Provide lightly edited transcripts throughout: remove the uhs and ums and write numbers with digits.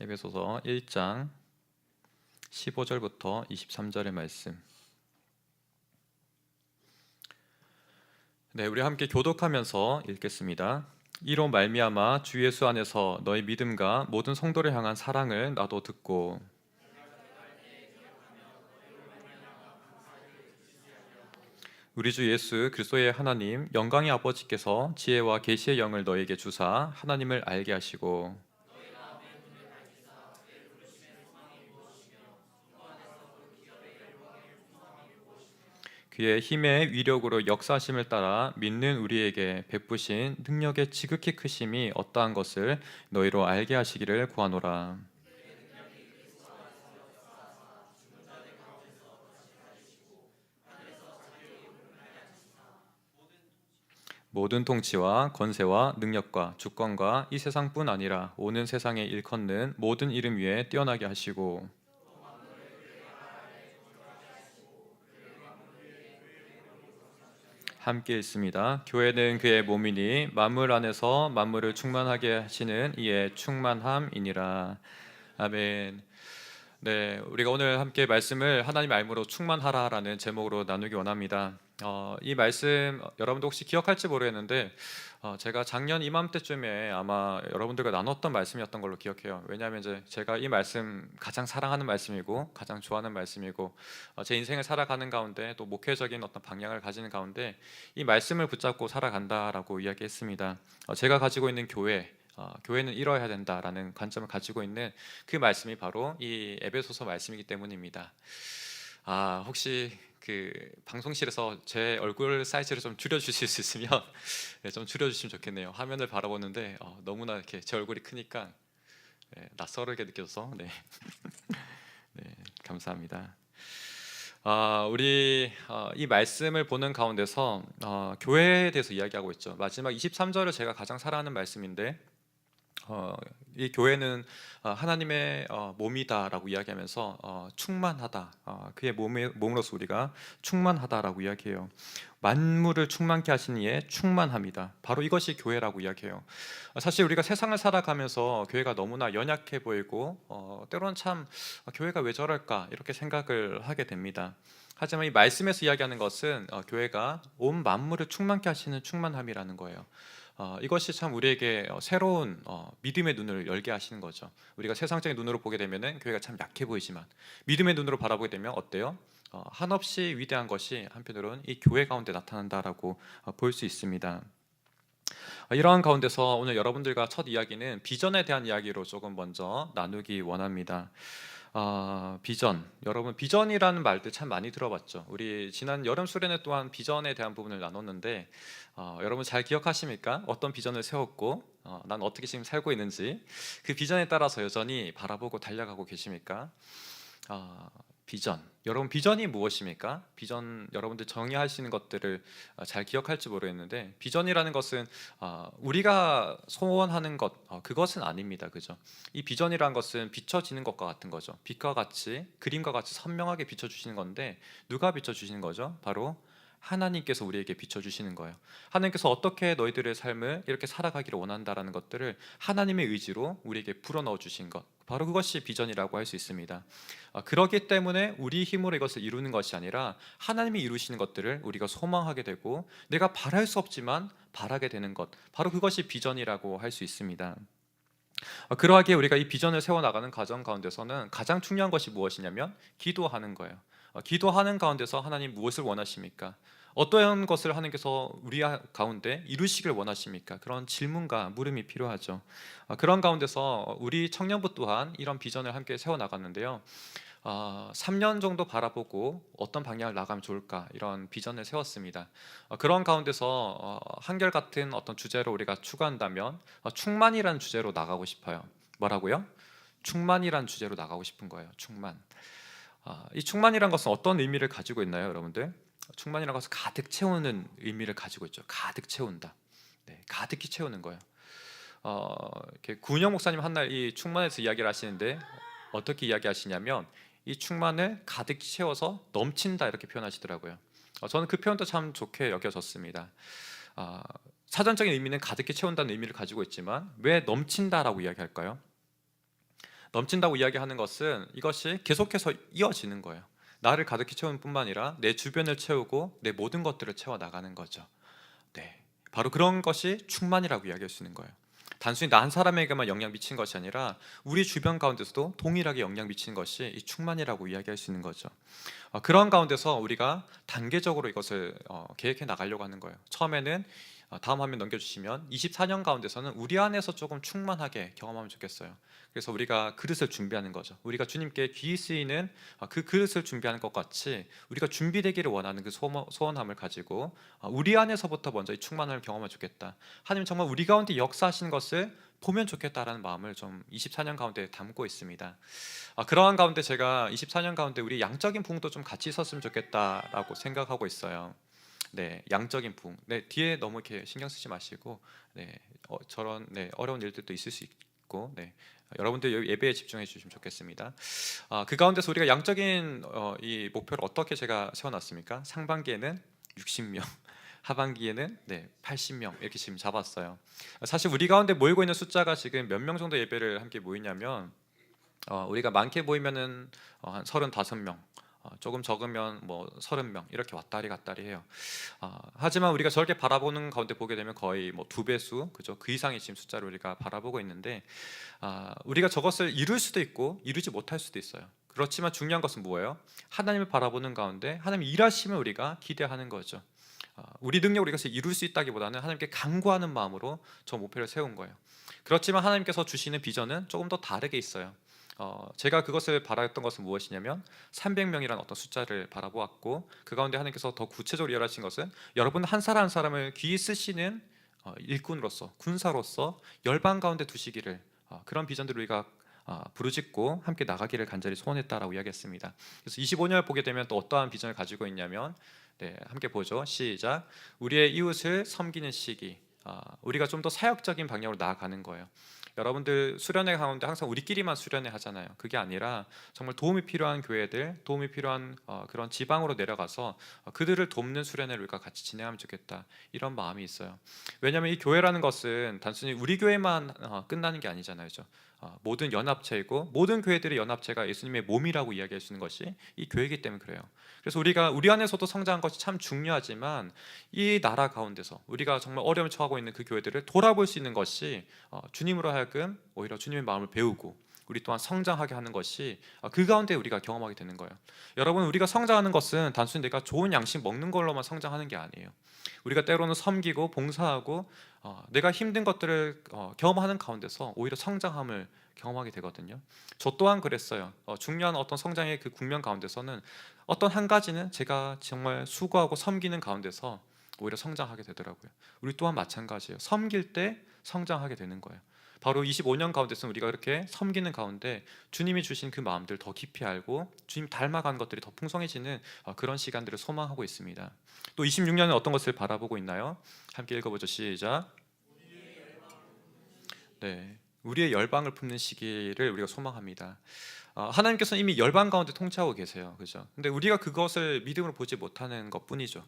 에베소서 1장 15절부터 23절의 말씀. 네, 우리 함께 교독하면서 읽겠습니다. 이로 말미암아 주 예수 안에서 너희 믿음과 모든 성도를 향한 사랑을 나도 듣고 우리 주 예수 그리스도의 하나님 영광의 아버지께서 지혜와 계시의 영을 너에게 주사 하나님을 알게 하시고 그의 힘의 위력으로 역사하심을 따라 믿는 우리에게 베푸신 능력의 지극히 크심이 어떠한 것을 너희로 알게 하시기를 구하노라. 모든 통치와 권세와 능력과 주권과 이 세상뿐 아니라 오는 세상에 일컫는 모든 이름 위에 뛰어나게 하시고 함께 있습니다. 교회는 그의 몸이니 만물 안에서 만물을 충만하게 하시는 이의 충만함이니라. 아멘. 네, 우리가 오늘 함께 말씀을 하나님의 알므로 충만하라라는 제목으로 나누기 원합니다. 이 말씀 여러분도 혹시 기억할지 모르겠는데 제가 작년 이맘때쯤에 아마 여러분들과 나눴던 말씀이었던 걸로 기억해요. 왜냐하면 이제 제가 이 말씀 가장 사랑하는 말씀이고 가장 좋아하는 말씀이고 제 인생을 살아가는 가운데 또 목회적인 어떤 방향을 가지는 가운데 이 말씀을 붙잡고 살아간다라고 이야기했습니다. 제가 가지고 있는 교회는 이뤄야 된다라는 관점을 가지고 있는 그 말씀이 바로 이 에베소서 말씀이기 때문입니다. 혹시 그 방송실에서 제 얼굴 사이즈를 좀 줄여주실 수 있으면 네, 좀 줄여주시면 좋겠네요. 화면을 바라보는데 너무나 이렇게 제 얼굴이 크니까 낯설게 느껴져서 네. 네, 감사합니다. 우리 이 말씀을 보는 가운데서 교회에 대해서 이야기하고 있죠. 마지막 23절을 제가 가장 사랑하는 말씀인데 이 교회는 하나님의 몸이다라고 이야기하면서 충만하다, 그의 몸으로서 우리가 충만하다라고 이야기해요. 만물을 충만케 하신 이의 충만함이다. 바로 이것이 교회라고 이야기해요. 사실 우리가 세상을 살아가면서 교회가 너무나 연약해 보이고 때로는 참 교회가 왜 저럴까 이렇게 생각을 하게 됩니다. 하지만 이 말씀에서 이야기하는 것은 교회가 온 만물을 충만케 하시는 충만함이라는 거예요. 이것이 참 우리에게 새로운 믿음의 눈을 열게 하시는 거죠. 우리가 세상적인 눈으로 보게 되면은 교회가 참 약해 보이지만 믿음의 눈으로 바라보게 되면 어때요? 한없이 위대한 것이 한편으로는 이 교회 가운데 나타난다라고 볼 수 있습니다. 이러한 가운데서 오늘 여러분들과 첫 이야기는 비전에 대한 이야기로 조금 먼저 나누기 원합니다. 비전. 여러분 비전이라는 말들 참 많이 들어봤죠. 우리 지난 여름 수련회 또한 비전에 대한 부분을 나눴는데 여러분 잘 기억하십니까? 어떤 비전을 세웠고 난 어떻게 지금 살고 있는지 그 비전에 따라서 여전히 바라보고 달려가고 계십니까? 비전. 여러분 비전이 무엇입니까? 비전 여러분들 정의하시는 것들을 잘 기억할지 모르겠는데 비전이라는 것은 우리가 소원하는 것 그것은 아닙니다. 그죠? 이 비전이라는 것은 비춰지는 것과 같은 거죠. 빛과 같이 그림과 같이 선명하게 비춰주시는 건데 누가 비춰주시는 거죠? 바로 하나님께서 우리에게 비춰주시는 거예요. 하나님께서 어떻게 너희들의 삶을 이렇게 살아가기를 원한다라는 것들을 하나님의 의지로 우리에게 불어넣어 주신 것, 바로 그것이 비전이라고 할 수 있습니다. 그렇기 때문에 우리 힘으로 이것을 이루는 것이 아니라 하나님이 이루시는 것들을 우리가 소망하게 되고 내가 바랄 수 없지만 바라게 되는 것, 바로 그것이 비전이라고 할 수 있습니다. 그러하기에 우리가 이 비전을 세워나가는 과정 가운데서는 가장 중요한 것이 무엇이냐면 기도하는 거예요. 기도하는 가운데서 하나님 무엇을 원하십니까? 어떠한 것을 하나님께서 우리 가운데 이루시길 원하십니까? 그런 질문과 물음이 필요하죠. 그런 가운데서 우리 청년부 또한 이런 비전을 함께 세워나갔는데요. 3년 정도 바라보고 어떤 방향을 나가면 좋을까 이런 비전을 세웠습니다. 그런 가운데서 한결같은 어떤 주제로 우리가 추구한다면 충만이라는 주제로 나가고 싶어요. 뭐라고요? 충만이라는 주제로 나가고 싶은 거예요. 충만. 이 충만이란 것은 어떤 의미를 가지고 있나요, 여러분들? 충만이라는 것은 가득 채우는 의미를 가지고 있죠. 가득 채운다. 네, 가득히 채우는 거예요. 이렇게 구은영 목사님 한날 이 충만에서 이야기를 하시는데 어떻게 이야기하시냐면 이 충만을 가득 채워서 넘친다 이렇게 표현하시더라고요. 저는 그 표현도 참 좋게 여겨졌습니다. 사전적인 의미는 가득히 채운다는 의미를 가지고 있지만 왜 넘친다라고 이야기할까요? 넘친다고 이야기하는 것은 이것이 계속해서 이어지는 거예요. 나를 가득히 채우는 뿐만 아니라 내 주변을 채우고 내 모든 것들을 채워 나가는 거죠. 네, 바로 그런 것이 충만이라고 이야기할 수 있는 거예요. 단순히 나 한 사람에게만 영향 미친 것이 아니라 우리 주변 가운데서도 동일하게 영향 미치는 것이 이 충만이라고 이야기할 수 있는 거죠. 그런 가운데서 우리가 단계적으로 이것을 계획해 나가려고 하는 거예요. 처음에는 다음 화면 넘겨주시면 24년 가운데서는 우리 안에서 조금 충만하게 경험하면 좋겠어요. 그래서 우리가 그릇을 준비하는 거죠. 우리가 주님께 귀히 쓰이는 그 그릇을 준비하는 것 같이 우리가 준비되기를 원하는 그 소원함을 가지고 우리 안에서부터 먼저 이 충만을 경험하면 좋겠다. 하나님 정말 우리 가운데 역사하시는 것을 보면 좋겠다라는 마음을 좀 24년 가운데 담고 있습니다. 그러한 가운데 제가 24년 가운데 우리 양적인 부흥도 좀 같이 있었으면 좋겠다라고 생각하고 있어요. 네, 양적인 부흥. 네, 뒤에 너무 이렇게 신경 쓰지 마시고, 네, 저런 어려운 일들도 있을 수 있고, 네, 여러분들 여기 예배에 집중해 주시면 좋겠습니다. 그 가운데서 우리가 양적인 이 목표를 어떻게 제가 세워놨습니까? 상반기에는 60명, 하반기에는 80명 이렇게 지금 잡았어요. 사실 우리 가운데 모이고 있는 숫자가 지금 몇 명 정도 예배를 함께 모이냐면 우리가 많게 모이면은 한 35명, 조금 적으면 뭐 30명 이렇게 왔다리 갔다리 해요. 하지만 우리가 저렇게 바라보는 가운데 보게 되면 거의 뭐 2배수, 그죠? 그 이상의 지금 숫자를 우리가 바라보고 있는데 우리가 저것을 이룰 수도 있고 이루지 못할 수도 있어요. 그렇지만 중요한 것은 뭐예요? 하나님을 바라보는 가운데 하나님 일하심을 우리가 기대하는 거죠. 우리 능력으로 이것을 이룰 수 있다기보다는 하나님께 간구하는 마음으로 저 목표를 세운 거예요. 그렇지만 하나님께서 주시는 비전은 조금 더 다르게 있어요. 제가 그것을 바라였던 것은 무엇이냐면 300명이라는 어떤 숫자를 바라보았고 그 가운데 하나님께서 더 구체적으로 일하신 것은 여러분 한 사람 한 사람을 귀히 쓰시는 일꾼으로서 군사로서 열방 가운데 두시기를 그런 비전들을 우리가 부르짖고 함께 나가기를 간절히 소원했다라고 이야기했습니다. 그래서 25년을 보게 되면 또 어떠한 비전을 가지고 있냐면 함께 보죠. 시작. 우리의 이웃을 섬기는 시기. 우리가 좀 더 사역적인 방향으로 나아가는 거예요. 여러분들 수련회 가운데 항상 우리끼리만 수련회 하잖아요. 그게 아니라 정말 도움이 필요한 교회들, 도움이 필요한 그런 지방으로 내려가서 그들을 돕는 수련회를 우리가 같이 진행하면 좋겠다, 이런 마음이 있어요. 왜냐하면 이 교회라는 것은 단순히 우리 교회만 끝나는 게 아니잖아요. 그죠? 모든 연합체이고 모든 교회들의 연합체가 예수님의 몸이라고 이야기할 수 있는 것이 이 교회이기 때문에 그래요. 그래서 우리가 우리 안에서도 성장한 것이 참 중요하지만 이 나라 가운데서 우리가 정말 어려움을 처하고 있는 그 교회들을 돌아볼 수 있는 것이 주님으로 하여금 오히려 주님의 마음을 배우고 우리 또한 성장하게 하는 것이 그 가운데 우리가 경험하게 되는 거예요. 여러분, 우리가 성장하는 것은 단순히 내가 좋은 양식 먹는 걸로만 성장하는 게 아니에요. 우리가 때로는 섬기고 봉사하고 내가 힘든 것들을 경험하는 가운데서 오히려 성장함을 경험하게 되거든요. 저 또한 그랬어요. 중요한 어떤 성장의 그 국면 가운데서는 어떤 한 가지는 제가 정말 수고하고 섬기는 가운데서 오히려 성장하게 되더라고요. 우리 또한 마찬가지예요. 섬길 때 성장하게 되는 거예요. 바로 25년 가운데서 우리가 이렇게 섬기는 가운데 주님이 주신 그 마음들 더 깊이 알고 주님 닮아간 것들이 더 풍성해지는 그런 시간들을 소망하고 있습니다. 또 26년은 어떤 것을 바라보고 있나요? 함께 읽어보죠. 시작. 네, 우리의 열방을 품는 시기를 우리가 소망합니다. 하나님께서는 이미 열방 가운데 통치하고 계세요. 그죠? 근데 우리가 그것을 믿음으로 보지 못하는 것뿐이죠.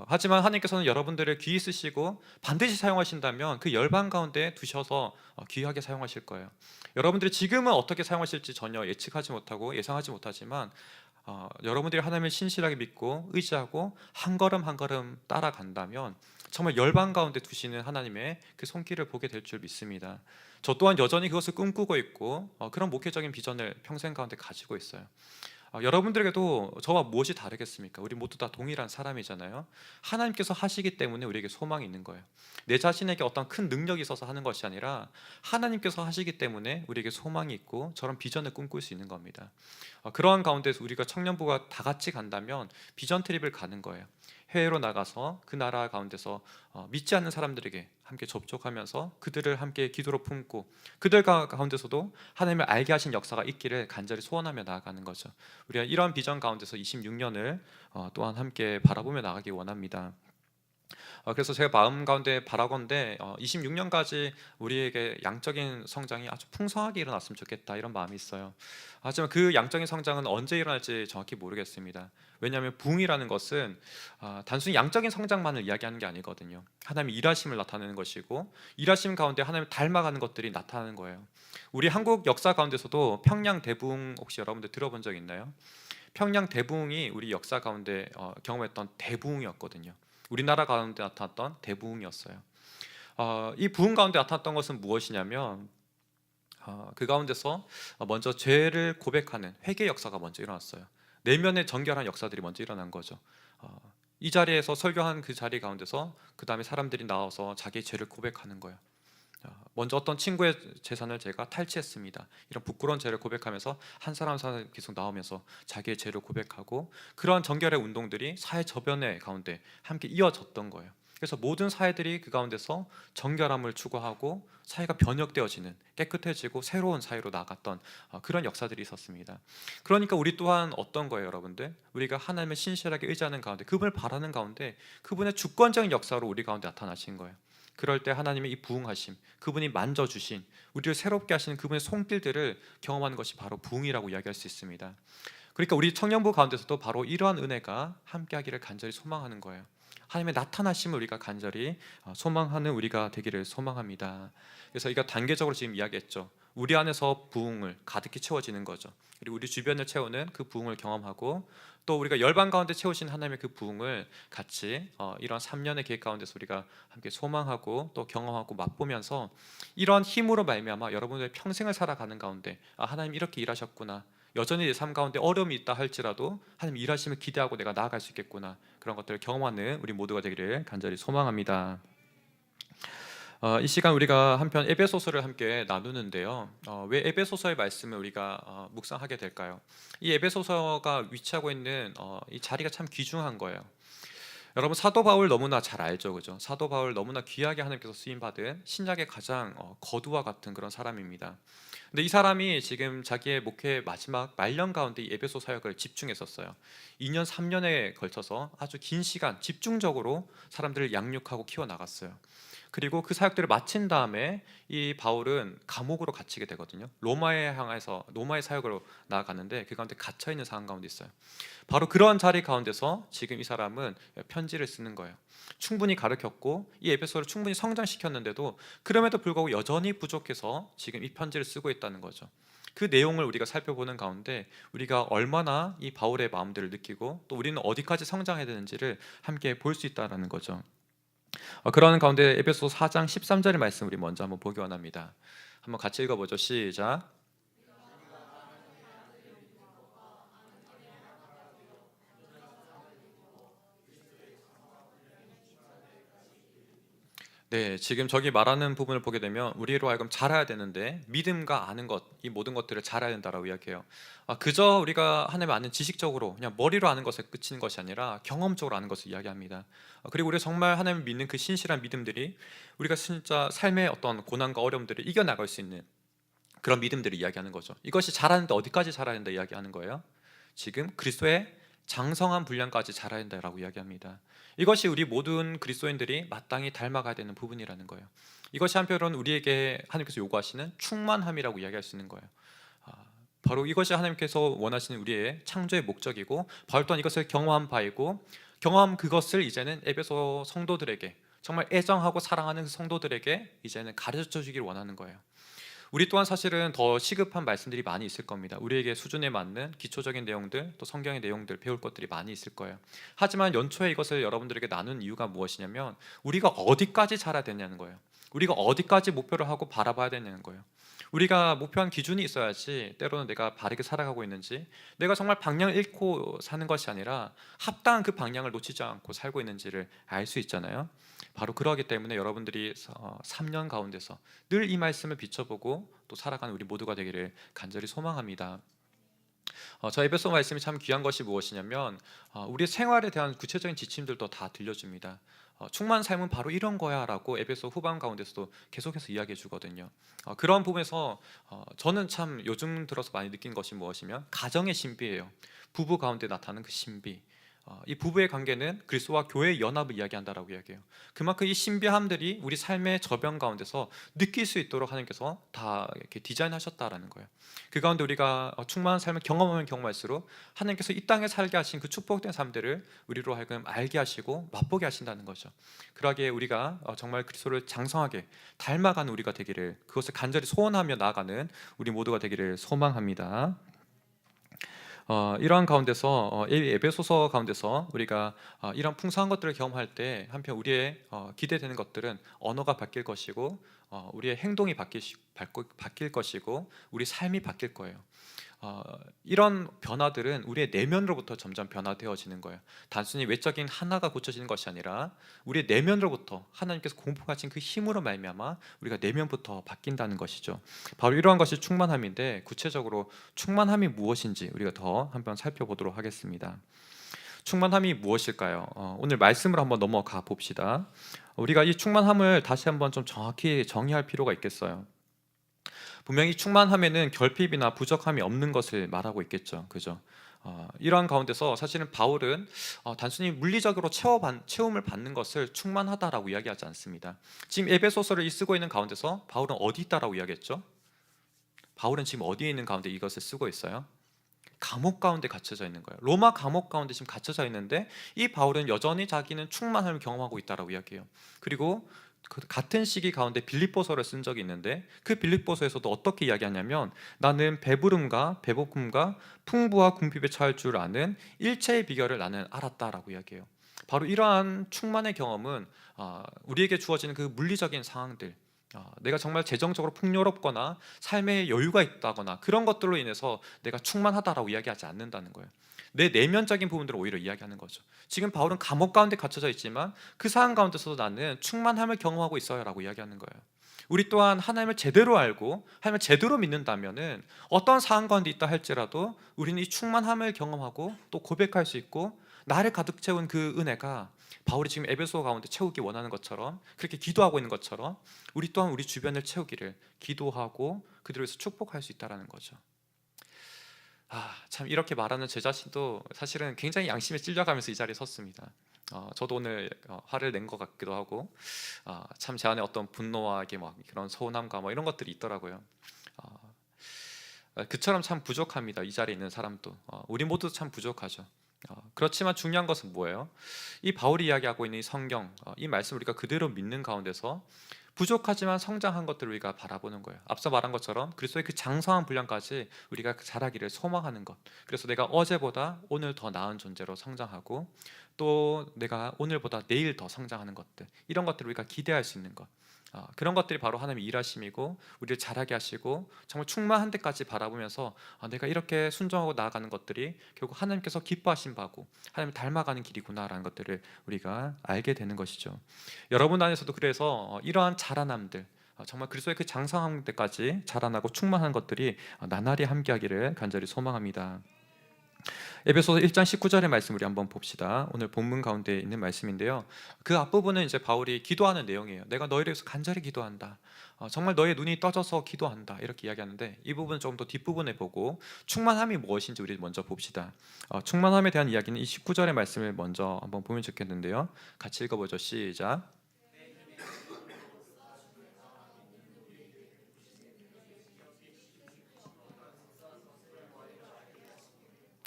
하지만 하나님께서는 여러분들을 귀히 쓰시고 반드시 사용하신다면 그 열방 가운데 두셔서 귀하게 사용하실 거예요. 여러분들이 지금은 어떻게 사용하실지 전혀 예측하지 못하고 예상하지 못하지만 여러분들이 하나님을 신실하게 믿고 의지하고 한 걸음 한 걸음 따라간다면 정말 열방 가운데 두시는 하나님의 그 손길을 보게 될 줄 믿습니다. 저 또한 여전히 그것을 꿈꾸고 있고 그런 목회적인 비전을 평생 가운데 가지고 있어요. 여러분들에게도 저와 무엇이 다르겠습니까? 우리 모두 다 동일한 사람이잖아요. 하나님께서 하시기 때문에 우리에게 소망이 있는 거예요. 내 자신에게 어떤 큰 능력이 있어서 하는 것이 아니라 하나님께서 하시기 때문에 우리에게 소망이 있고 저런 비전을 꿈꿀 수 있는 겁니다. 그러한 가운데서 우리가 청년부가 다 같이 간다면 비전 트립을 가는 거예요. 해외로 나가서 그 나라 가운데서 믿지 않는 사람들에게 함께 접촉하면서 그들을 함께 기도로 품고 그들 가운데서도 하나님을 알게 하신 역사가 있기를 간절히 소원하며 나아가는 거죠. 우리가 이런 비전 가운데서 26년을 또한 함께 바라보며 나가기 원합니다. 그래서 제가 마음 가운데 바라건대 26년까지 우리에게 양적인 성장이 아주 풍성하게 일어났으면 좋겠다, 이런 마음이 있어요. 하지만 그 양적인 성장은 언제 일어날지 정확히 모르겠습니다. 왜냐하면 부흥이라는 것은 단순히 양적인 성장만을 이야기하는 게 아니거든요. 하나님의 일하심을 나타내는 것이고, 일하심 가운데 하나님을 닮아가는 것들이 나타나는 거예요. 우리 한국 역사 가운데서도 평양 대부흥, 혹시 여러분들 들어본 적 있나요? 평양 대부흥이 우리 역사 가운데 경험했던 대부흥이었거든요. 우리나라 가운데 나타났던 대부흥이었어요. 이 부흥 가운데 나타났던 것은 무엇이냐면, 그 가운데서 먼저 죄를 고백하는 회개 역사가 먼저 일어났어요. 내면의 정결한 역사들이 먼저 일어난 거죠. 이 자리에서 설교한 그 자리 가운데서 그 다음에 사람들이 나와서 자기의 죄를 고백하는 거예요. 먼저 어떤 친구의 재산을 제가 탈취했습니다, 이런 부끄러운 죄를 고백하면서 한 사람 계속 나오면서 자기의 죄를 고백하고, 그러한 정결의 운동들이 사회 저변의 가운데 함께 이어졌던 거예요. 그래서 모든 사회들이 그 가운데서 정결함을 추구하고 사회가 변혁되어지는, 깨끗해지고 새로운 사회로 나갔던 그런 역사들이 있었습니다. 그러니까 우리 또한 어떤 거예요, 여러분들? 우리가 하나님을 신실하게 의지하는 가운데, 그분을 바라는 가운데 그분의 주권적인 역사로 우리 가운데 나타나신 거예요. 그럴 때 하나님의 이 부흥하심, 그분이 만져주신, 우리를 새롭게 하시는 그분의 손길들을 경험하는 것이 바로 부흥이라고 이야기할 수 있습니다. 그러니까 우리 청년부 가운데서도 바로 이러한 은혜가 함께하기를 간절히 소망하는 거예요. 하나님의 나타나심을 우리가 간절히 소망하는 우리가 되기를 소망합니다. 그래서 이거 단계적으로 지금 이야기했죠. 우리 안에서 부흥을 가득히 채워지는 거죠. 그리고 우리 주변을 채우는 그 부흥을 경험하고, 또 우리가 열방 가운데 채우신 하나님의 그 부흥을 같이 이런 3년의 계획 가운데서 우리가 함께 소망하고 또 경험하고 맛보면서, 이런 힘으로 말미암아 여러분들의 평생을 살아가는 가운데 하나님 이렇게 일하셨구나, 여전히 내 삶 가운데 어려움이 있다 할지라도 하나님 일하심을 기대하고 내가 나아갈 수 있겠구나, 그런 것들을 경험하는 우리 모두가 되기를 간절히 소망합니다. 이 시간 우리가 한편 에베소서를 함께 나누는데요. 왜 에베소서의 말씀을 우리가 묵상하게 될까요? 이 에베소서가 위치하고 있는 이 자리가 참 귀중한 거예요. 여러분, 사도 바울 너무나 잘 알죠, 그죠? 사도 바울 너무나 귀하게 하나님께서 쓰임 받은 신약의 가장 거두와 같은 그런 사람입니다. 근데 이 사람이 지금 자기의 목회 마지막 말년 가운데 이 에베소 사역을 집중했었어요. 2년 3년에 걸쳐서 아주 긴 시간 집중적으로 사람들을 양육하고 키워 나갔어요. 그리고 그 사역들을 마친 다음에 이 바울은 감옥으로 갇히게 되거든요. 로마에 향해서 로마의 사역으로 나아가는데 그 가운데 갇혀 있는 상황 가운데 있어요. 바로 그런 자리 가운데서 지금 이 사람은 편지를 쓰는 거예요. 충분히 가르쳤고 이 에베소를 충분히 성장시켰는데도 그럼에도 불구하고 여전히 부족해서 지금 이 편지를 쓰고 있다는 거죠. 그 내용을 우리가 살펴보는 가운데 우리가 얼마나 이 바울의 마음들을 느끼고 또 우리는 어디까지 성장해야 되는지를 함께 볼 수 있다는 거죠. 그러는 가운데 에베소 4장 13절의 말씀 우리 먼저 한번 보기 원합니다. 한번 같이 읽어보죠. 시작. 네, 지금 저기 말하는 부분을 보게 되면 우리로 하여금 잘해야 되는데 믿음과 아는 것, 이 모든 것들을 잘해야 된다라고 이야기해요. 그저 우리가 하나님을 아는 지식적으로 그냥 머리로 아는 것에 그치는 것이 아니라 경험적으로 아는 것을 이야기합니다. 그리고 우리가 정말 하나님을 믿는 그 신실한 믿음들이 우리가 진짜 삶의 어떤 고난과 어려움들을 이겨나갈 수 있는 그런 믿음들을 이야기하는 거죠. 이것이 잘하는데 어디까지 잘해야 된다 이야기하는 거예요? 지금 그리스도의 장성한 분량까지 자라야 된다라고 이야기합니다. 이것이 우리 모든 그리스도인들이 마땅히 닮아가야 되는 부분이라는 거예요. 이것이 한편으로는 우리에게 하나님께서 요구하시는 충만함이라고 이야기할 수 있는 거예요. 아, 바로 이것이 하나님께서 원하시는 우리의 창조의 목적이고, 바울 또한 이것을 경험한 바이고, 경험 그것을 이제는 에베소 성도들에게, 정말 애정하고 사랑하는 성도들에게 이제는 가르쳐 주기를 원하는 거예요. 우리 또한 사실은 더 시급한 말씀들이 많이 있을 겁니다. 우리에게 수준에 맞는 기초적인 내용들, 또 성경의 내용들 배울 것들이 많이 있을 거예요. 하지만 연초에 이것을 여러분들에게 나눈 이유가 무엇이냐면 우리가 어디까지 자라야 되냐는 거예요. 우리가 어디까지 목표를 하고 바라봐야 되냐는 거예요. 우리가 목표한 기준이 있어야지 때로는 내가 바르게 살아가고 있는지, 내가 정말 방향을 잃고 사는 것이 아니라 합당한 그 방향을 놓치지 않고 살고 있는지를 알 수 있잖아요. 바로 그러하기 때문에 여러분들이 3년 가운데서 늘 이 말씀을 비춰보고 또 살아가는 우리 모두가 되기를 간절히 소망합니다. 저 에베소 말씀이 참 귀한 것이 무엇이냐면 우리의 생활에 대한 구체적인 지침들도 다 들려줍니다. 충만한 삶은 바로 이런 거야 라고 에베소 후반 가운데서도 계속해서 이야기해 주거든요. 그런 부분에서 저는 참 요즘 들어서 많이 느낀 것이 무엇이면 가정의 신비예요. 부부 가운데 나타나는 그 신비, 이 부부의 관계는 그리스도와 교회의 연합을 이야기한다라고 이야기해요. 그만큼 이 신비함들이 우리 삶의 저변 가운데서 느낄 수 있도록 하나님께서 다 이렇게 디자인하셨다라는 거예요. 그 가운데 우리가 충만한 삶을 경험하면 경험할수록 하나님께서 이 땅에 살게 하신 그 축복된 삶들을 우리로 하여금 알게 하시고 맛보게 하신다는 거죠. 그러기에 우리가 정말 그리스도를 장성하게 닮아가는 우리가 되기를, 그것을 간절히 소원하며 나아가는 우리 모두가 되기를 소망합니다. 이러한 가운데서 에베소서 가운데서 우리가 이런 풍성한 것들을 경험할 때 한편 우리의 기대되는 것들은 언어가 바뀔 것이고 우리의 행동이 바뀔 것이고 우리 삶이 바뀔 거예요. 이런 변화들은 우리의 내면으로부터 점점 변화되어지는 거예요. 단순히 외적인 하나가 고쳐지는 것이 아니라 우리의 내면으로부터 하나님께서 공급하신 그 힘으로 말미암아 우리가 내면부터 바뀐다는 것이죠. 바로 이러한 것이 충만함인데, 구체적으로 충만함이 무엇인지 우리가 더 한번 살펴보도록 하겠습니다. 충만함이 무엇일까요? 오늘 말씀으로 한번 넘어가 봅시다. 우리가 이 충만함을 다시 한번 좀 정확히 정의할 필요가 있겠어요. 분명히 충만함에는 결핍이나 부족함이 없는 것을 말하고 있겠죠. 그죠? 이러한 가운데서 사실은 바울은 단순히 물리적으로 채움을 받는 것을 충만하다라고 이야기하지 않습니다. 지금 에베소서를 쓰고 있는 가운데서 바울은 어디 있다라고 이야기했죠? 바울은 지금 어디에 있는 가운데 이것을 쓰고 있어요? 감옥 가운데 갇혀져 있는 거예요. 로마 감옥 가운데 지금 갇혀져 있는데 이 바울은 여전히 자기는 충만함을 경험하고 있다라고 이야기해요. 그리고 그 같은 시기 가운데 빌립보서를 쓴 적이 있는데 그 빌립보서에서도 어떻게 이야기하냐면, 나는 배부름과 배고픔과 풍부와 궁핍에 처할 줄 아는 일체의 비결을 나는 알았다라고 이야기해요. 바로 이러한 충만의 경험은 우리에게 주어지는 그 물리적인 상황들, 내가 정말 재정적으로 풍요롭거나 삶에 여유가 있다거나 그런 것들로 인해서 내가 충만하다라고 이야기하지 않는다는 거예요. 내 내면적인 부분들을 오히려 이야기하는 거죠. 지금 바울은 감옥 가운데 갇혀져 있지만 그 상황 가운데서도 나는 충만함을 경험하고 있어요 라고 이야기하는 거예요. 우리 또한 하나님을 제대로 알고 하나님을 제대로 믿는다면은 어떤 상황 가운데 있다 할지라도 우리는 이 충만함을 경험하고 또 고백할 수 있고, 나를 가득 채운 그 은혜가 바울이 지금 에베소 가운데 채우기 원하는 것처럼, 그렇게 기도하고 있는 것처럼 우리 또한 우리 주변을 채우기를 기도하고 그들을 위해서 축복할 수 있다는 거죠. 참 이렇게 말하는 제 자신도 사실은 굉장히 양심에 찔려가면서 이 자리에 섰습니다. 저도 오늘 화를 낸 것 같기도 하고, 참 제 안에 어떤 분노와 막 그런 서운함과 뭐 이런 것들이 있더라고요. 그처럼 참 부족합니다. 이 자리에 있는 사람도 우리 모두 참 부족하죠. 그렇지만 중요한 것은 뭐예요? 이 바울이 이야기하고 있는 이 성경, 이 말씀 우리가 그대로 믿는 가운데서 부족하지만 성장한 것들을 우리가 바라보는 거예요. 앞서 말한 것처럼 그리스도의 그 장성한 분량까지 우리가 자라기를 소망하는 것. 그래서 내가 어제보다 오늘 더 나은 존재로 성장하고, 또 내가 오늘보다 내일 더 성장하는 것들, 이런 것들을 우리가 기대할 수 있는 것, 그런 것들이 바로 하나님의 일하심이고 우리를 자라게 하시고 정말 충만한 데까지 바라보면서 내가 이렇게 순종하고 나아가는 것들이 결국 하나님께서 기뻐하신 바고 하나님을 닮아가는 길이구나라는 것들을 우리가 알게 되는 것이죠. 여러분 안에서도 그래서 이러한 자라남들, 정말 그리스도의 그 장성한 데까지 자라나고 충만한 것들이 나날이 함께하기를 간절히 소망합니다. 에베소서 1장 19절의 말씀 우리 한번 봅시다. 오늘 본문 가운데 있는 말씀인데요. 그 앞부분은 이제 바울이 기도하는 내용이에요. 내가 너희를 위해서 간절히 기도한다. 정말 너의 눈이 떠져서 기도한다. 이렇게 이야기하는데, 이 부분 조금 더 뒷부분에 보고 충만함이 무엇인지 우리 먼저 봅시다. 충만함에 대한 이야기는 이 19절의 말씀을 먼저 한번 보면 좋겠는데요. 같이 읽어보죠. 시작.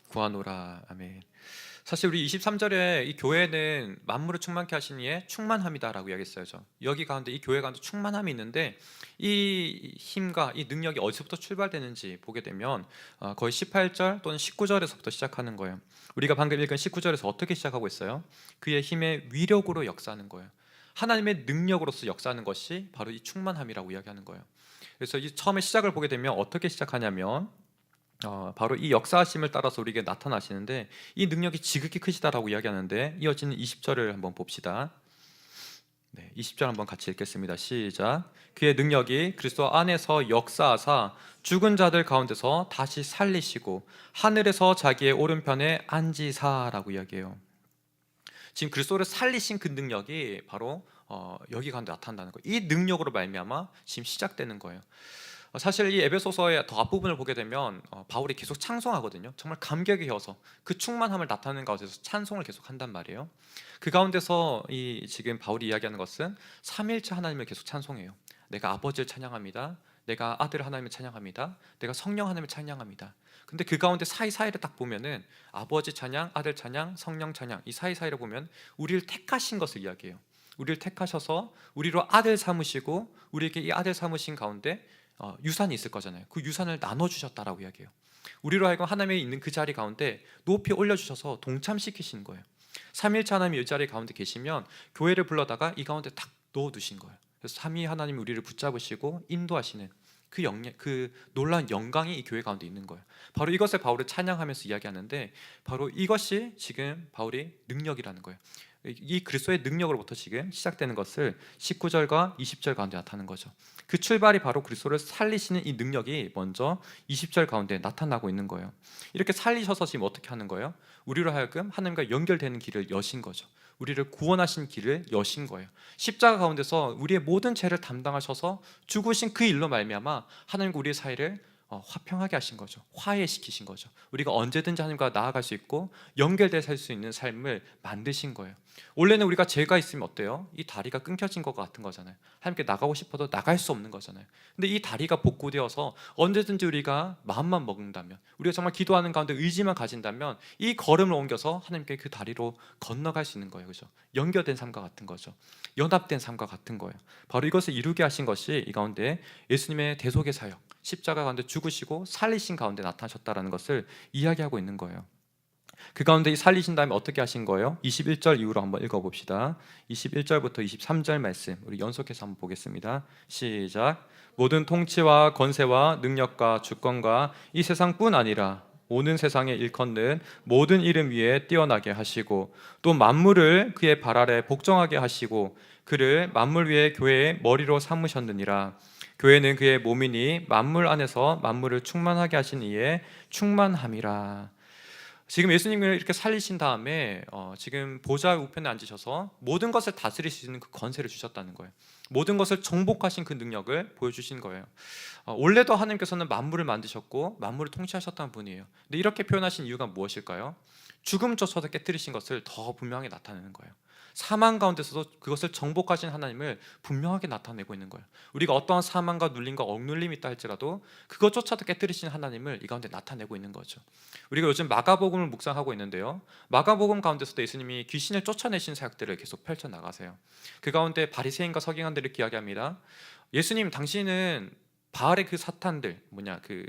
구하노라. 아멘. 사실 우리 23절에 이 교회는 만물을 충만케 하신 이의 충만함이다라고 이야기했어요. 여기 가운데 이 교회 가운데 충만함이 있는데, 이 힘과 이 능력이 어디서부터 출발되는지 보게 되면 거의 18절 또는 19절에서부터 시작하는 거예요. 우리가 방금 읽은 19절에서 어떻게 시작하고 있어요? 그의 힘의 위력으로 역사하는 거예요. 하나님의 능력으로서 역사하는 것이 바로 이 충만함이라고 이야기하는 거예요. 그래서 이 처음에 시작을 보게 되면 어떻게 시작하냐면, 바로 이 역사하심을 따라서 우리에게 나타나시는데, 이 능력이 지극히 크시다라고 이야기하는데, 이어지는 20절을 한번 봅시다. 20절 한번 같이 읽겠습니다. 시작. 그의 능력이 그리스도 안에서 역사하사 죽은 자들 가운데서 다시 살리시고 하늘에서 자기의 오른편에 앉으사라고 이야기해요. 지금 그리스도를 살리신 그 능력이 바로 여기 가운데 나타난다는 거예요. 이 능력으로 말미암아 지금 시작되는 거예요. 사실 이 에베소서의 더 앞부분을 보게 되면 바울이 계속 찬송하거든요. 정말 감격에 겨워서 그 충만함을 나타내는 가운데서 찬송을 계속 한단 말이에요. 그 가운데서 이 지금 바울이 이야기하는 것은 삼위일체 하나님을 계속 찬송해요. 내가 아버지를 찬양합니다. 내가 아들 하나님을 찬양합니다. 내가 성령 하나님을 찬양합니다. 근데 그 가운데 사이사이를 딱 보면은 아버지 찬양, 아들 찬양, 성령 찬양, 이 사이사이를 보면 우리를 택하신 것을 이야기해요. 우리를 택하셔서 우리로 아들 삼으시고 우리에게 이 아들 삼으신 가운데 유산이 있을 거잖아요. 그 유산을 나눠주셨다라고 이야기해요. 우리로 하여금 하나님이 있는 그 자리 가운데 높이 올려주셔서 동참시키신 거예요. 삼위일체 하나님이 이 자리 가운데 계시면 교회를 불러다가 이 가운데 딱 넣어두신 거예요. 그래서 삼위 하나님이 우리를 붙잡으시고 인도하시는 그 영예, 그 놀라운 영광이 이 교회 가운데 있는 거예요. 바로 이것을 바울을 찬양하면서 이야기하는데, 바로 이것이 지금 바울의 능력이라는 거예요. 이 그리스도의 능력으로부터 지금 시작되는 것을 19절과 20절 가운데 나타나는 거죠. 그 출발이 바로 그리스도를 살리시는 이 능력이 먼저 20절 가운데 나타나고 있는 거예요. 이렇게 살리셔서 지금 어떻게 하는 거예요? 우리로 하여금 하나님과 연결되는 길을 여신 거죠. 우리를 구원하신 길을 여신 거예요. 십자가 가운데서 우리의 모든 죄를 담당하셔서 죽으신 그 일로 말미암아 하나님과 우리의 사이를 화평하게 하신 거죠. 화해시키신 거죠. 우리가 언제든지 하나님과 나아갈 수 있고 연결돼 살 수 있는 삶을 만드신 거예요. 원래는 우리가 죄가 있으면 어때요? 이 다리가 끊겨진 것 같은 거잖아요. 하나님께 나가고 싶어도 나갈 수 없는 거잖아요. 근데 이 다리가 복구되어서 언제든지 우리가 마음만 먹는다면, 우리가 정말 기도하는 가운데 의지만 가진다면 이 걸음을 옮겨서 하나님께 그 다리로 건너갈 수 있는 거예요. 그죠? 연결된 삶과 같은 거죠. 연합된 삶과 같은 거예요. 바로 이것을 이루게 하신 것이 이 가운데 예수님의 대속의 사역, 십자가 가운데 죽으시고 살리신 가운데 나타나셨다라는 것을 이야기하고 있는 거예요. 그 가운데 살리신 다음에 어떻게 하신 거예요? 21절 이후로 한번 읽어봅시다. 21절부터 23절 말씀 우리 연속해서 한번 보겠습니다. 시작. 모든 통치와 권세와 능력과 주권과 이 세상뿐 아니라 오는 세상에 일컫는 모든 이름 위에 뛰어나게 하시고 또 만물을 그의 발 아래 복종하게 하시고 그를 만물 위에 교회의 머리로 삼으셨느니라. 교회는 그의 몸이니 만물 안에서 만물을 충만하게 하신 이의 충만함이라. 지금 예수님을 이렇게 살리신 다음에 지금 보좌 우편에 앉으셔서 모든 것을 다스릴 수 있는 그 권세를 주셨다는 거예요. 모든 것을 정복하신 그 능력을 보여주신 거예요. 원래도 하나님께서는 만물을 만드셨고 만물을 통치하셨다는 분이에요. 근데 이렇게 표현하신 이유가 무엇일까요? 죽음조차도 깨뜨리신 것을 더 분명하게 나타내는 거예요. 사망 가운데서도 그것을 정복하신 하나님을 분명하게 나타내고 있는 거예요. 우리가 어떠한 사망과 눌림과 억눌림이 있다 할지라도 그것조차도 깨뜨리신 하나님을 이 가운데 나타내고 있는 거죠. 우리가 요즘 마가복음을 묵상하고 있는데요, 마가복음 가운데서도 예수님이 귀신을 쫓아내신 사역들을 계속 펼쳐나가세요. 그 가운데 바리새인과 서기관들을 이야기합니다. 예수님, 당신은 바알의 그 사탄들 그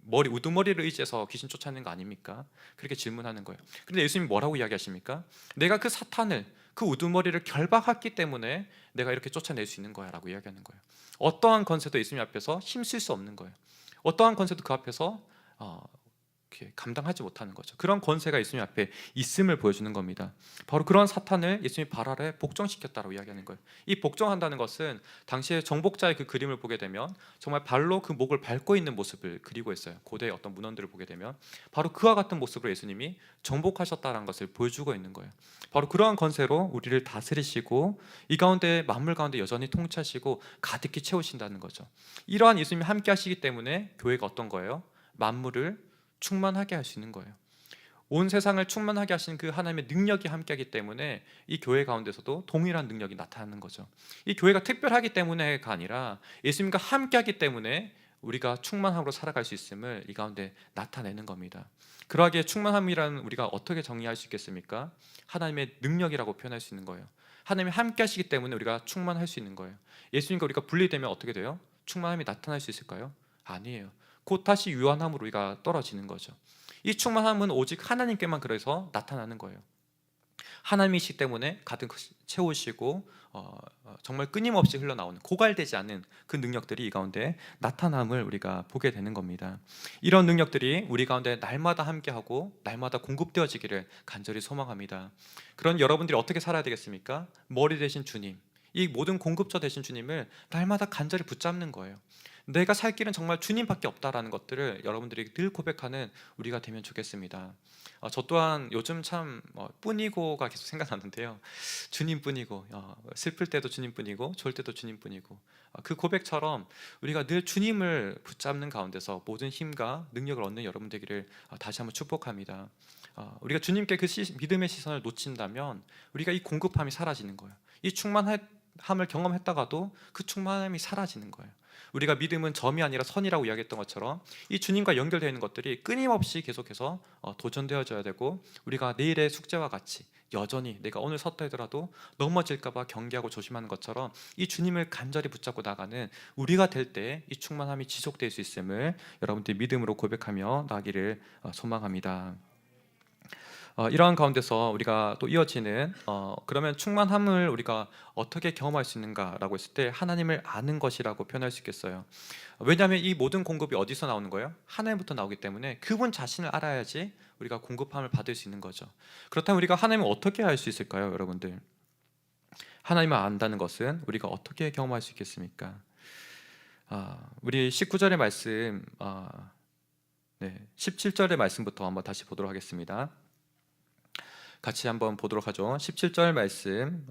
머리 우두머리를 의지해서 귀신 쫓아내는 거 아닙니까? 그렇게 질문하는 거예요. 그런데 예수님이 뭐라고 이야기하십니까? 내가 그 사탄을, 그 우두머리를 결박했기 때문에 내가 이렇게 쫓아낼 수 있는 거야 라고 이야기하는 거예요. 어떠한 권세도 예수님 앞에서 힘쓸 수 없는 거예요. 어떠한 권세도 그 앞에서 감당하지 못하는 거죠. 그런 권세가 예수님 앞에 있음을 보여주는 겁니다. 바로 그런 사탄을 예수님이 발 아래 복종시켰다고 이야기하는 거예요. 이 복종한다는 것은 당시에 정복자의 그 그림을 보게 되면 정말 발로 그 목을 밟고 있는 모습을 그리고 있어요. 고대의 어떤 문헌들을 보게 되면 바로 그와 같은 모습으로 예수님이 정복하셨다는 것을 보여주고 있는 거예요. 바로 그러한 권세로 우리를 다스리시고 이 가운데 만물 가운데 여전히 통치하시고 가득히 채우신다는 거죠. 이러한 예수님이 함께 하시기 때문에 교회가 어떤 거예요? 만물을 충만하게 할 수 있는 거예요. 온 세상을 충만하게 하시는 그 하나님의 능력이 함께하기 때문에 이 교회 가운데서도 동일한 능력이 나타나는 거죠. 이 교회가 특별하기 때문에가 아니라 예수님과 함께하기 때문에 우리가 충만함으로 살아갈 수 있음을 이 가운데 나타내는 겁니다. 그러하기에 충만함이라는 우리가 어떻게 정의할 수 있겠습니까? 하나님의 능력이라고 표현할 수 있는 거예요. 하나님이 함께하시기 때문에 우리가 충만할 수 있는 거예요. 예수님과 우리가 분리되면 어떻게 돼요? 충만함이 나타날 수 있을까요? 아니에요. 곧 다시 유한함으로 우리가 떨어지는 거죠. 이 충만함은 오직 하나님께만 그래서 나타나는 거예요. 하나님이시기 때문에 가득 채우시고 정말 끊임없이 흘러나오는 고갈되지 않는 그 능력들이 이 가운데 나타남을 우리가 보게 되는 겁니다. 이런 능력들이 우리 가운데 날마다 함께하고 날마다 공급되어지기를 간절히 소망합니다. 그런 여러분들이 어떻게 살아야 되겠습니까? 머리 되신 주님, 이 모든 공급처 되신 주님을 날마다 간절히 붙잡는 거예요. 내가 살 길은 정말 주님밖에 없다라는 것들을 여러분들이 늘 고백하는 우리가 되면 좋겠습니다. 저 또한 요즘 참 뿐이고가 계속 생각나는데요. 주님뿐이고, 슬플 때도 주님뿐이고 좋을 때도 주님뿐이고, 그 고백처럼 우리가 늘 주님을 붙잡는 가운데서 모든 힘과 능력을 얻는 여러분 되기를 다시 한번 축복합니다. 우리가 주님께 그 믿음의 시선을 놓친다면 우리가 이 공급함이 사라지는 거예요. 이 충만함을 경험했다가도 그 충만함이 사라지는 거예요. 우리가 믿음은 점이 아니라 선이라고 이야기했던 것처럼 이 주님과 연결되어 있는 것들이 끊임없이 계속해서 도전되어져야 되고, 우리가 내일의 숙제와 같이 여전히 내가 오늘 섰다 하더라도 넘어질까봐 경계하고 조심하는 것처럼 이 주님을 간절히 붙잡고 나가는 우리가 될 때 이 충만함이 지속될 수 있음을 여러분들이 믿음으로 고백하며 나기를 소망합니다. 이러한 가운데서 우리가 또 이어지는 그러면 충만함을 우리가 어떻게 경험할 수 있는가라고 했을 때 하나님을 아는 것이라고 표현할 수 있겠어요. 왜냐하면 이 모든 공급이 어디서 나오는 거예요? 하나님부터 나오기 때문에 그분 자신을 알아야지 우리가 공급함을 받을 수 있는 거죠. 그렇다면 우리가 하나님을 어떻게 알 수 있을까요, 여러분들? 하나님을 안다는 것은 우리가 어떻게 경험할 수 있겠습니까? 우리 19절의 말씀, 17절의 말씀부터 한번 다시 보도록 하겠습니다. 같이 한번 보도록 하죠. 17절 말씀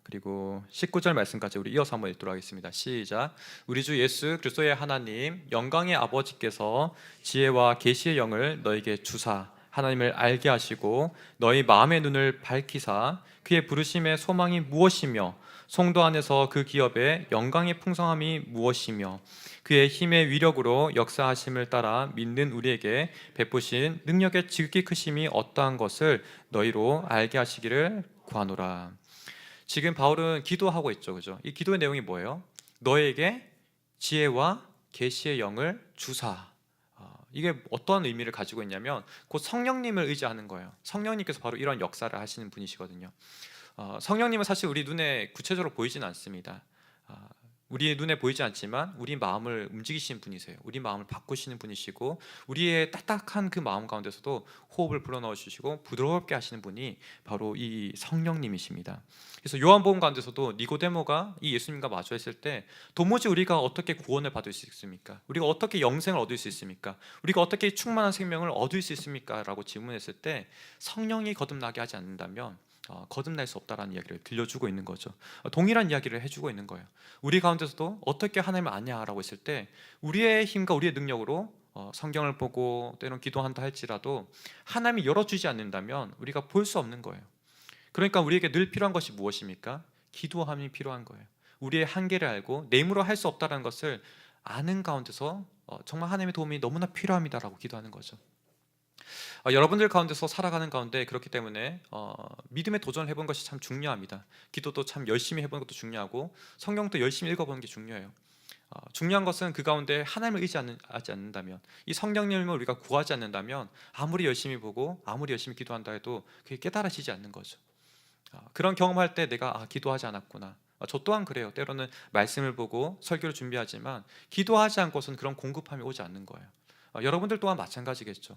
그리고 19절 말씀까지 우리 이어서 한번 읽도록 하겠습니다. 시작. 우리 주 예수 그리스도의 하나님 영광의 아버지께서 지혜와 계시의 영을 너에게 주사 하나님을 알게 하시고 너희 마음의 눈을 밝히사 그의 부르심의 소망이 무엇이며 성도 안에서 그 기업의 영광의 풍성함이 무엇이며 그의 힘의 위력으로 역사하심을 따라 믿는 우리에게 베푸신 능력의 지극히 크심이 어떠한 것을 너희로 알게 하시기를 구하노라. 지금 바울은 기도하고 있죠, 그죠? 이 기도의 내용이 뭐예요? 너에게 지혜와 계시의 영을 주사. 이게 어떠한 의미를 가지고 있냐면 곧 성령님을 의지하는 거예요. 성령님께서 바로 이런 역사를 하시는 분이시거든요. 성령님은 사실 우리 눈에 구체적으로 보이지는 않습니다. 우리의 눈에 보이지 않지만 우리 마음을 움직이시는 분이세요. 우리 마음을 바꾸시는 분이시고 우리의 딱딱한 그 마음 가운데서도 호흡을 불어넣어 주시고 부드럽게 하시는 분이 바로 이 성령님이십니다. 그래서 요한복음 가운데서도 니고데모가 이 예수님과 마주했을 때 도무지 우리가 어떻게 구원을 받을 수 있습니까? 우리가 어떻게 영생을 얻을 수 있습니까? 우리가 어떻게 충만한 생명을 얻을 수 있습니까? 라고 질문했을 때 성령이 거듭나게 하지 않는다면 거듭날 수 없다라는 이야기를 들려주고 있는 거죠. 동일한 이야기를 해주고 있는 거예요. 우리 가운데서도 어떻게 하나님을 아냐라고 했을 때 우리의 힘과 우리의 능력으로 성경을 보고 때론 기도한다 할지라도 하나님이 열어주지 않는다면 우리가 볼 수 없는 거예요. 그러니까 우리에게 늘 필요한 것이 무엇입니까? 기도함이 필요한 거예요. 우리의 한계를 알고 내 힘으로 할 수 없다는 것을 아는 가운데서 정말 하나님의 도움이 너무나 필요합니다라고 기도하는 거죠. 여러분들 가운데서 살아가는 가운데 그렇기 때문에 믿음의 도전을 해본 것이 참 중요합니다. 기도도 참 열심히 해보는 것도 중요하고 성경도 열심히 읽어보는 게 중요해요. 중요한 것은 그 가운데 하나님을 의지하지 않는다면, 이 성령님을 우리가 구하지 않는다면 아무리 열심히 보고 아무리 열심히 기도한다 해도 그게 깨달아지지 않는 거죠. 그런 경험할 때 내가 기도하지 않았구나. 저 또한 그래요. 때로는 말씀을 보고 설교를 준비하지만 기도하지 않고서는 그런 공급함이 오지 않는 거예요. 여러분들 또한 마찬가지겠죠.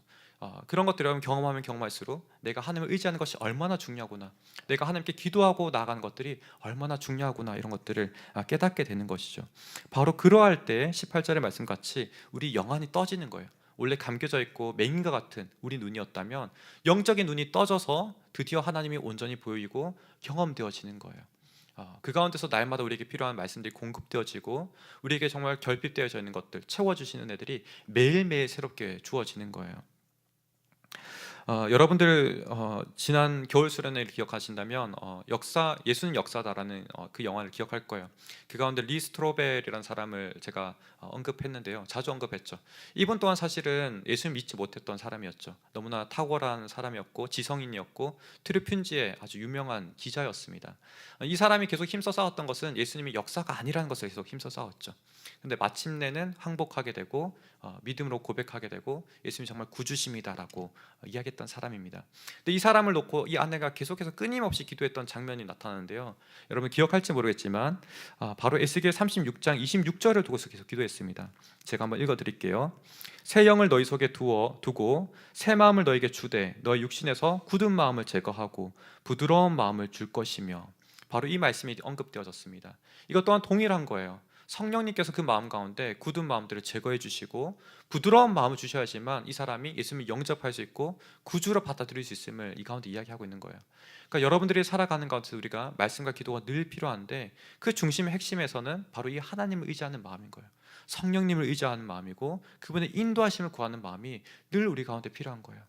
그런 것들을 여러분 경험하면 경험할수록 내가 하나님을 의지하는 것이 얼마나 중요하구나, 내가 하나님께 기도하고 나아가는 것들이 얼마나 중요하구나, 이런 것들을 깨닫게 되는 것이죠. 바로 그러할 때 18절의 말씀같이 우리 영안이 떠지는 거예요. 원래 감겨져 있고 맹인과 같은 우리 눈이었다면 영적인 눈이 떠져서 드디어 하나님이 온전히 보이고 경험되어지는 거예요. 그 가운데서 날마다 우리에게 필요한 말씀들이 공급되어지고 우리에게 정말 결핍되어져 있는 것들 채워주시는 애들이 매일매일 새롭게 주어지는 거예요. 여러분들 지난 겨울 수련회를 기억하신다면 예수는 역사다라는 그 영화를 기억할 거예요. 그 가운데 리 스트로벨이라는 사람을 제가 언급했는데요, 자주 언급했죠. 이분 또한 사실은 예수님 믿지 못했던 사람이었죠. 너무나 탁월한 사람이었고 지성인이었고 트리뷴지의 아주 유명한 기자였습니다. 이 사람이 계속 힘써 싸웠던 것은 예수님이 역사가 아니라는 것을 계속 힘써 싸웠죠. 근데 마침내는 항복하게 되고 믿음으로 고백하게 되고 예수님이 정말 구주심이다라고 이야기했던 사람입니다. 근데 이 사람을 놓고 이 아내가 계속해서 끊임없이 기도했던 장면이 나타나는데요, 여러분 기억할지 모르겠지만 바로 에스겔 36장 26절을 두고서 계속 기도했습니다. 제가 한번 읽어드릴게요. 새 영을 너희 속에 두고 새 마음을 너에게 주되 너희 육신에서 굳은 마음을 제거하고 부드러운 마음을 줄 것이며, 바로 이 말씀이 언급되어졌습니다. 이것 또한 동일한 거예요. 성령님께서 그 마음 가운데 굳은 마음들을 제거해 주시고 부드러운 마음을 주셔야지만 이 사람이 예수님을 영접할 수 있고 구주로 받아들일 수 있음을 이 가운데 이야기하고 있는 거예요. 그러니까 여러분들이 살아가는 가운데 우리가 말씀과 기도가 늘 필요한데 그 중심의 핵심에서는 바로 이 하나님을 의지하는 마음인 거예요. 성령님을 의지하는 마음이고 그분의 인도하심을 구하는 마음이 늘 우리 가운데 필요한 거예요.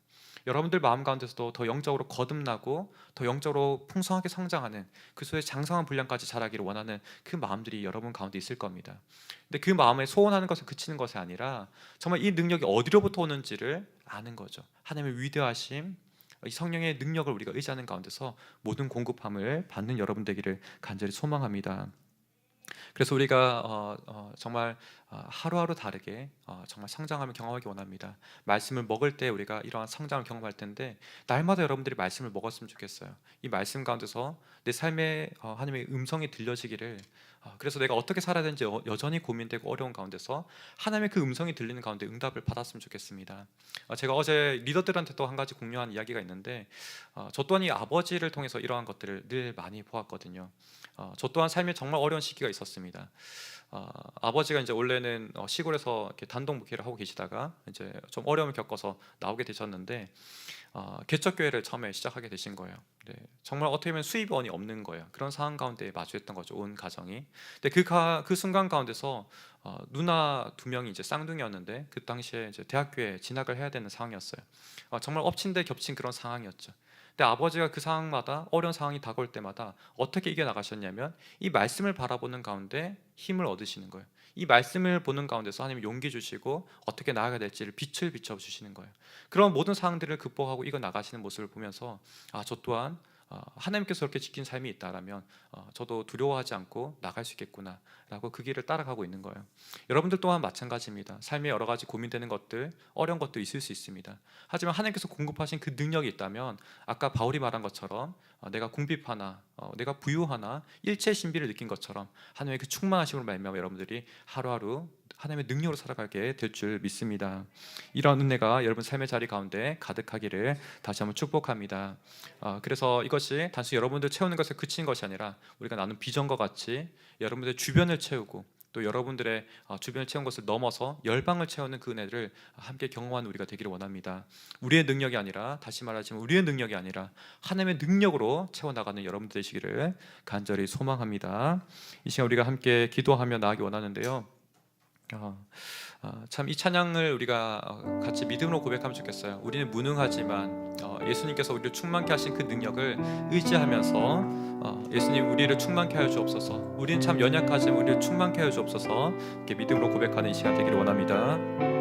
여러분들 마음 가운데서도 더 영적으로 거듭나고 더 영적으로 풍성하게 성장하는 그 소의 장성한 분량까지 자라기를 원하는 그 마음들이 여러분 가운데 있을 겁니다. 근데 그 마음에 소원하는 것을 그치는 것이 아니라 정말 이 능력이 어디로부터 오는지를 아는 거죠. 하나님의 위대하심, 이 성령의 능력을 우리가 의지하는 가운데서 모든 공급함을 받는 여러분 되기를 간절히 소망합니다. 그래서 우리가 정말 하루하루 다르게 정말 성장함을 경험하기 원합니다. 말씀을 먹을 때 우리가 이러한 성장을 경험할 텐데 날마다 여러분들이 말씀을 먹었으면 좋겠어요. 이 말씀 가운데서 내 삶에 하나님의 음성이 들려지기를, 그래서 내가 어떻게 살아야 되는지 여전히 고민되고 어려운 가운데서 하나님의 그 음성이 들리는 가운데 응답을 받았으면 좋겠습니다. 제가 어제 리더들한테도 한 가지 공유한 이야기가 있는데, 저 또한 이 아버지를 통해서 이러한 것들을 늘 많이 보았거든요. 저 또한 삶에 정말 어려운 시기가 있었습니다. 아버지가 이제 원래는 시골에서 이렇게 단독 목회를 하고 계시다가 이제 좀 어려움을 겪어서 나오게 되셨는데, 개척교회를 처음에 시작하게 되신 거예요. 네, 정말 어떻게 보면 수입원이 없는 거예요. 그런 상황 가운데 마주했던 거죠, 온 가정이. 근데 그 순간 가운데서 누나 두 명이 이제 쌍둥이였는데 그 당시에 이제 대학교에 진학을 해야 되는 상황이었어요. 정말 엎친 데 겹친 그런 상황이었죠. 근데 아버지가 그 상황마다, 어려운 상황이 다가올 때마다 어떻게 이겨나가셨냐면 이 말씀을 바라보는 가운데 힘을 얻으시는 거예요. 이 말씀을 보는 가운데서 하나님이 용기 주시고 어떻게 나아가야 될지를 빛을 비춰주시는 거예요. 그런 모든 상황들을 극복하고 이겨나가시는 모습을 보면서 저 또한 하나님께서 그렇게 지킨 삶이 있다라면 저도 두려워하지 않고 나갈 수 있겠구나 라고 그 길을 따라가고 있는 거예요. 여러분들 또한 마찬가지입니다. 삶에 여러 가지 고민되는 것들, 어려운 것도 있을 수 있습니다. 하지만 하나님께서 공급하신 그 능력이 있다면 아까 바울이 말한 것처럼 내가 궁핍하나 내가 부유하나 일체의 신비를 느낀 것처럼 하나님의 그 충만하심으로 말미암아 여러분들이 하루하루 하나님의 능력으로 살아가게 될 줄 믿습니다. 이러한 은혜가 여러분 삶의 자리 가운데 가득하기를 다시 한번 축복합니다. 그래서 이것이 단순히 여러분들 채우는 것에 그치는 것이 아니라 우리가 나눈 비전과 같이 여러분들의 주변을 채우고 또 여러분들의 주변을 채운 것을 넘어서 열방을 채우는 그 은혜를 함께 경험하는 우리가 되기를 원합니다. 우리의 능력이 아니라, 다시 말하지만 우리의 능력이 아니라 하나님의 능력으로 채워나가는 여러분들 되시기를 간절히 소망합니다. 이 시간 우리가 함께 기도하며 나아가기 원하는데요, 참 이 찬양을 우리가 같이 믿음으로 고백하면 좋겠어요. 우리는 무능하지만 예수님께서 우리를 충만케 하신 그 능력을 의지하면서 예수님 우리를 충만케 하여 주옵소서, 우리는 참 연약하지만 우리를 충만케 하여 주옵소서, 이렇게 믿음으로 고백하는 이 시간 되기를 원합니다.